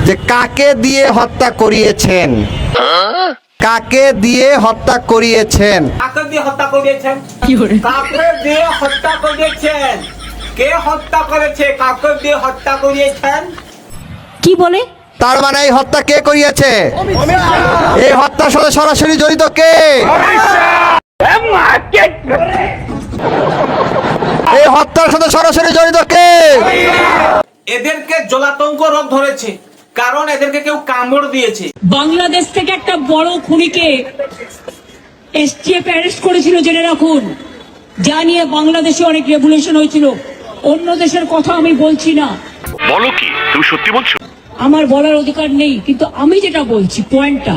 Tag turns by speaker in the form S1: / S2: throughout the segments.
S1: যে কাকে দিয়ে হত্যা করিয়েছেন, কাকে দিয়ে হত্যা করিয়েছেন,
S2: কাকে দিয়ে হত্যা করিয়েছেন, কাকে দিয়ে হত্যা করিয়েছেন, কে হত্যা করেছে, কাকে দিয়ে হত্যা করিয়েছেন।
S3: কি বলে?
S1: তার মানে এই হত্যা কে করিয়েছে? এই হত্যার সাথে সরাসরি জড়িত কে? এই হত্যার সাথে সরাসরি জড়িত কে?
S2: এদেরকে জলাতঙ্ক রোগ ধরেছে, কারণ এদেরকে কেউ কামড় দিয়েছে।
S3: বাংলাদেশ থেকে একটা বড় খুনিকে এসটিএফ অ্যারেস্ট করেছিল, জেনে রাখুন। যা নিয়ে বাংলাদেশে অনেক রেভুলেশন হয়েছিল। অন্য দেশের কথা আমি বলছি না।
S4: বলো কি, তুমি সত্যি বলছো?
S3: আমার বলার অধিকার নেই, কিন্তু আমি যেটা বলছি পয়েন্টটা।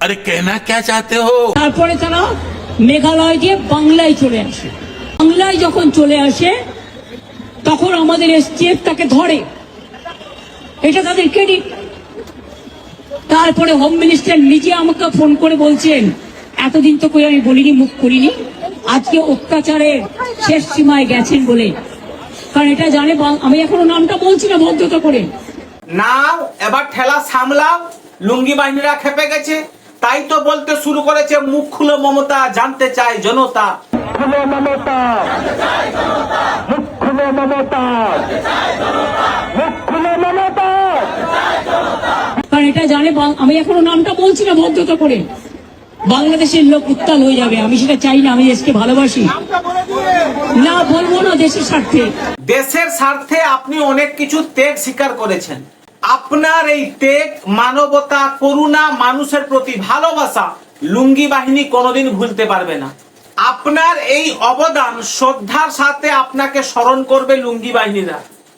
S5: अरे कहना क्या चाहते हो?
S3: তারপরে তারা মেঘালয় দিয়ে বাংলায় চলে আসে। বাংলায় যখন চলে আসে তখন আমাদের এসটিএফ তাকে ধরে, এটা তাদের ক্রেডিট। তারপরে হোম মিনিস্টার নিজে আমাকে ফোন করে বলছেন, এতদিন তো কই আমি বলিনি, মুখ করিনি, আজকে অত্যাচারের শেষ সীমায় গেছেন বলে। কারণ এটা জানে, আমি এখনো নামটা বলছি না, ভদ্রতা করে
S2: নাও, এবার ঠেলা সামলাও। লুঙ্গি বাহিনীরা খেপে গেছে, তাই তো বলতে শুরু করেছে, মুখ খুলো মমতা, জানতে চায় জনতা।
S3: কারণ এটা জানে, আমি এখনো নামটা বলছি না, ভদ্রতা করে। বাংলাদেশের লোক উত্তাল হয়ে যাবে, আমি সেটা চাই না। আমি দেশকে ভালোবাসি, না বলবো না দেশের স্বার্থে।
S2: দেশের স্বার্থে আপনি অনেক কিছু ত্যাগ স্বীকার করেছেন। আপনার এই ত্যাগ, মানবতা, করুণা, মানুষের প্রতি ভালোবাসা লুঙ্গি বাহিনী কোনোদিন ভুলতে পারবে না। আপনার এই অবদান শ্রদ্ধার সাথে আপনাকে স্মরণ করবে লুঙ্গি বাহিনীরা।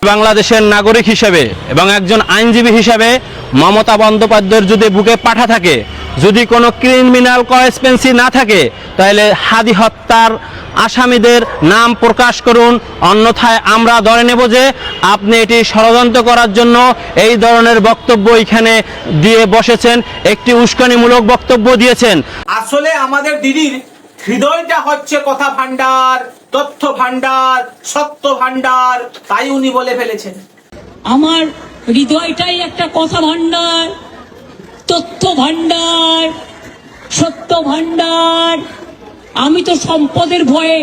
S6: বাংলাদেশের নাগরিক হিসেবে এবং একজন আইনজীবী হিসেবে মমতা বন্দ্যোপাধ্যায়ের যদি বুকে পাঠা থাকে, যদি কোনো ক্রিমিনাল করেসপেন্সি না থাকে, তাহলে হাদি হত্যার আসামিদের নাম প্রকাশ করুন, অন্যথায় আমরা ধরে নেব যে আপনি এটি ষড়যন্ত্র করার জন্য এই ধরনের বক্তব্য এখানে দিয়ে বসেছেন, একটি উস্কানিমূলক বক্তব্য দিয়েছেন।
S2: আসলে আমাদের দিদির হৃদয়টা হচ্ছে কথা ভান্ডার, তথ্য ভান্ডার, সত্য ভান্ডার, তাই উনি বলে ফেলেছেন।
S3: আমার হৃদয়টাই একটা কথা ভান্ডার, তথ্য ভান্ডার, সত্য ভান্ডার। আমি তো সম্পদের ভয়ে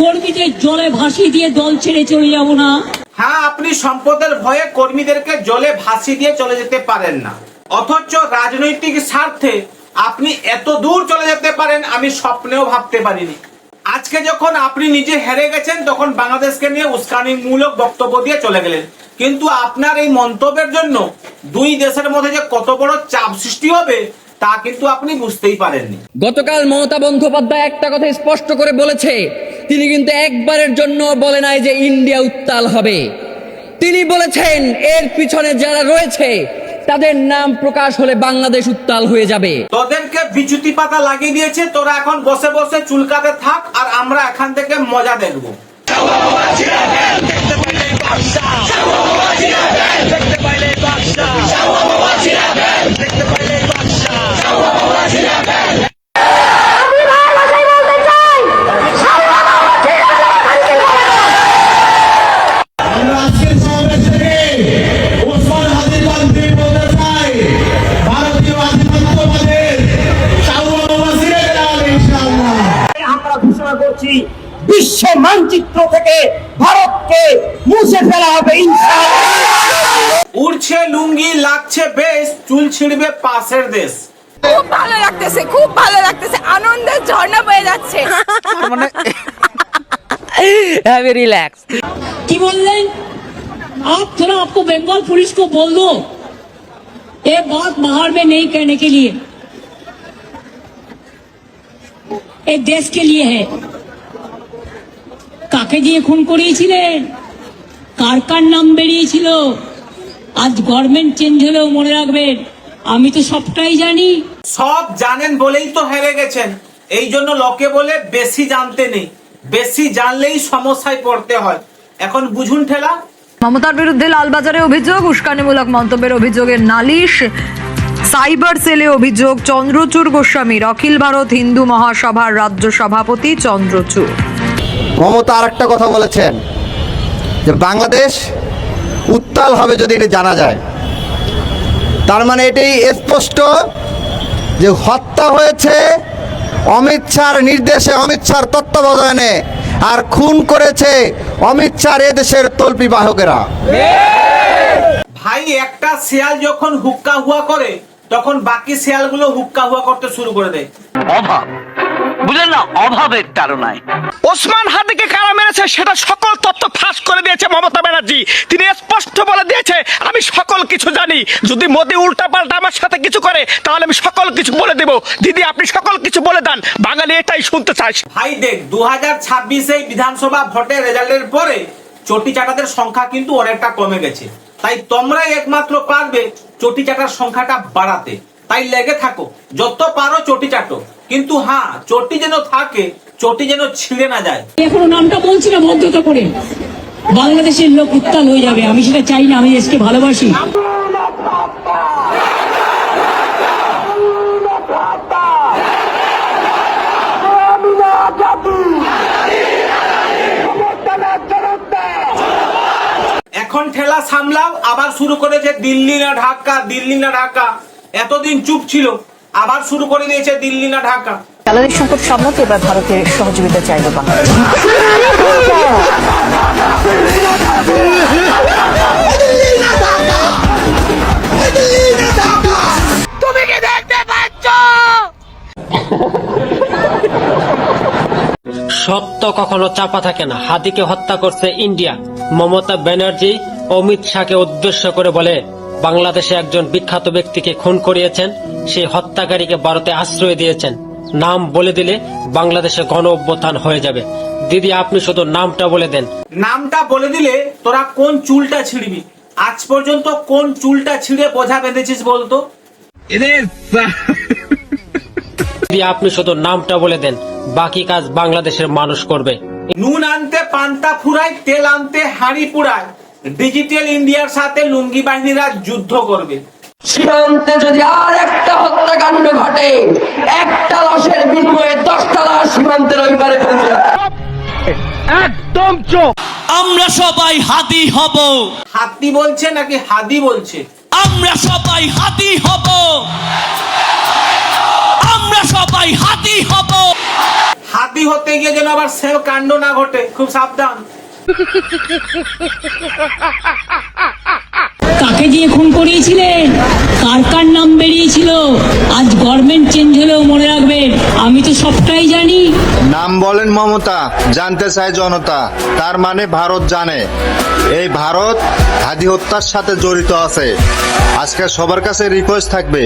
S3: কর্মীদের জলে ভাসিয়ে দিয়ে দল ছেড়ে চলে যাব না।
S2: হ্যাঁ, আপনি সম্পদের ভয়ে কর্মীদেরকে জলে ভাসিয়ে দিয়ে চলে যেতে পারেন না, অথচ রাজনৈতিক স্বার্থে আপনি এত দূর চলে যেতে পারেন আমি স্বপ্নেও ভাবতে পারিনি। আজকে যখন আপনি নিজে হেরে গেছেন, তখন বাংলাদেশকে নিয়ে উস্কানিমূলক বক্তব্য দিয়ে চলে গেলেন। কিন্তু আপনার এই মন্তব্যের জন্য দুই দেশের মধ্যে যে কত বড় চাপ সৃষ্টি হবে তা কিন্তু আপনি বুঝতেই পারেননি।
S7: গতকাল মমতা বন্দ্যোপাধ্যায় একটা কথা স্পষ্ট করে বলেছে, তিনি কিন্তু একবারের জন্য বলে নাই যে ইন্ডিয়া উত্তাল হবে। তিনি বলেছেন এর পিছনে যারা রয়েছে তাদের নাম প্রকাশ হলে বাংলাদেশ উত্তাল হয়ে যাবে।
S2: তোদেরকে বিচুতি পাতা লাগিয়ে দিয়েছে, তোরা এখন বসে বসে চুলকাতে থাক, আর আমরা এখান থেকে মজা দেখবো।
S8: বিশ্ব মানচিত্র থেকে ভারতকে মুছে ফেলা হবে ইনশাআল্লাহ।
S2: উড়ছে লুঙ্গি, লাগছে বেশ, চুল ছিঁড়বে পাশের দেশ।
S9: খুব ভালো লাগতেছে, খুব ভালো লাগতেছে, আনন্দের ঝর্ণা বয়ে যাচ্ছে।
S7: Have a relax.
S3: কি বললেন आप? थोड़ा आपको बंगाल पुलिस को बोल दो, ये बात बाहर में नहीं कहने के लिए, ये देश के लिए है। কাকে দিয়ে খুন করিয়েছিলেন, কার কার নাম বেরিয়েছিল, আজ গভর্নমেন্ট চেঞ্জ হলেও মনে রাখবেন আমি তো সবটাই জানি।
S2: সব জানেন বলেই তো হেরে গেছেন। এই জন্য লোকে বলে বেশি জানতে নেই, বেশি জানলেই সমস্যায় পড়তে হয়। এখন বুঝুন ঠেলা।
S10: মমতার বিরুদ্ধে লালবাজারে অভিযোগ, উস্কানিমূলক মন্তব্যের অভিযোগের নালিশ, সাইবার সেলে অভিযোগ চন্দ্রচূড় গোস্বামীর। অখিল ভারত হিন্দু মহাসভার রাজ্য সভাপতি চন্দ্রচূড়।
S1: মমতা আর একটা কথা বলেছেন যে বাংলাদেশ উত্তাল হবে যদি এটা জানা যায়। তার মানে এটাই স্পষ্ট যে হত্যা হয়েছে অমিত শাহর নির্দেশে, অমিত শাহর তত্ত্বাবধানে, আর খুন করেছে অমিত শাহর এদেশের তল্পি বাহকেরা।
S2: ভাই, একটা শিয়াল যখন হুক্কা হুয়া করে তখন বাকি শিয়ালগুলো হুক্কা হুয়া করতে শুরু করে দেয়।
S8: অভাব, বুঝলেন না, অভাবের তাড়নায় ওসমান হাদিকে কারা মেরেছে সেটা সকল তথ্য ফাঁস করে দিয়েছে মমতা ব্যানার্জি। তিনি স্পষ্ট বলে দিয়েছে, আমি সকল কিছু জানি, যদি মোদি উল্টাপাল্টা আমার সাথে কিছু করে তাহলে আমি সকল কিছু বলে দেব। দিদি, আপনি সকল কিছু বলে দেন, বাঙালি এটাই শুনতে চাই।
S2: ভাই দেখ, 2026 বিধানসভা ভোটের রেজাল্টের পরে চটি চাটাদের সংখ্যা কিন্তু অনেকটা কমে গেছে। তাই তোমরাই একমাত্র পারবে চটি চাটার সংখ্যাটা বাড়াতে। তাই লেগে থাকো, যত পারো চটি চাটো, কিন্তু হ্যাঁ, চটি যেন থাকে, চটি যেন ছিঁড়ে না যায়।
S3: এখনো নামটা বলছি না ভদ্রতা করে, বাংলাদেশের লোক উত্তাল হয়ে যাবে, আমি সেটা চাই না, আমি দেশকে ভালোবাসি।
S2: এখন ঠেলা সামলাও, আবার শুরু করেছে দিল্লি না ঢাকা, দিল্লি না ঢাকা। এতদিন চুপ ছিল, আবার শুরু করে দিয়েছে দিল্লি না ঢাকা।
S9: জ্বালানি সংকট সামলাতে এবার ভারতের সহযোগিতা চাইবে বাংলাদেশ। তুমি কি দেখতে পাচ্ছ?
S7: সত্য কখনো চাপা থাকে না। হাদিকে হত্যা করছে ইন্ডিয়া। মমতা ব্যানার্জি অমিত শাহকে উদ্দেশ্য করে বলে, বাংলাদেশে একজন বিখ্যাত ব্যক্তিকে খুন করিয়েছেন, সেই হত্যাকারীকে ভারতে আশ্রয় দিয়েছেন। নাম বলে দিলে বাংলাদেশে গণ অভ্যুত্থান হয়ে যাবে। দিদি, আপনি শুধু নামটা বলে দেন।
S2: নামটা বলে দিলে তোরা কোন চুলটা ছিঁড়বি? আজ পর্যন্ত কোন চুলটা ছিঁড়ে বোঝা বেঁধেছিস বলতো?
S7: দিদি, আপনি শুধু নামটা বলে দেন, বাকি কাজ বাংলাদেশের মানুষ করবে।
S2: নুন আনতে পান্তা ফুরায়, তেল আনতে হাঁড়ি পুরায়। ডিজিটাল ইন্ডিয়ার সাথে লুঙ্গি বাহিনীরা যুদ্ধ করবে।
S7: সীমান্তে যদি আর একটা হত্যাকাণ্ড ঘটে, একটা লাশের বিনিময়ে 10টা লাশ সীমান্তের ওই পারে পৌঁছে যাবে।
S8: একদম চোখ।
S5: আমরা সবাই হাদি হব,
S2: হাতি বলছে নাকি হাদি বলছে?
S5: আমরা সবাই হাদি হব, আমরা সবাই হাদি হব।
S2: হাতি হতে গিয়ে যেন আবার সেও কাণ্ড না ঘটে, খুব সাবধান।
S3: কাকে দিয়ে খুন করিয়েছিলেন, কার কার নাম বেরিয়েছিল, আজ গভর্নমেন্ট চেঞ্জ হলেও মনে রাখবেন, আমি তো সবটাই জানি।
S1: নাম বলেন মমতা, জানতে চায় জনতা। তার মানে ভারত জানে, এই ভারত হাদি হত্যার সাথে জড়িত আছে। আজকে সবার কাছে রিকোয়েস্ট থাকবে,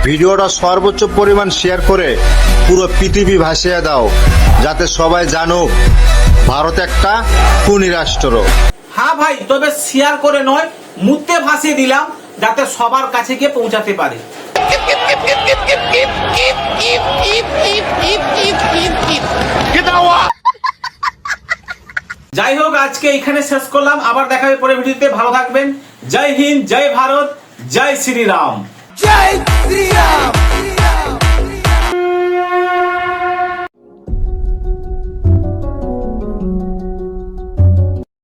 S1: ভিডিওটা সর্বোচ্চ পরিমাণ শেয়ার করে পুরো পৃথিবী ভাসিয়ে দাও, যাতে সবাই জানুক ভারত একটা খুনি রাষ্ট্র।
S2: হ্যাঁ ভাই, তবে শেয়ার করে নয়, মুতে ভাসিয়ে দিলাম যাতে সবার কাছে গিয়ে পৌঁছাতে পারে। যাই হোক, আজকে এখানে শেষ করলাম, আবার দেখা হবে পরের ভিডিওতে। ভালো থাকবেন। জয় হিন্দ, জয় ভারত, জয় শ্রীরাম।
S8: জয় শ্রীরাম।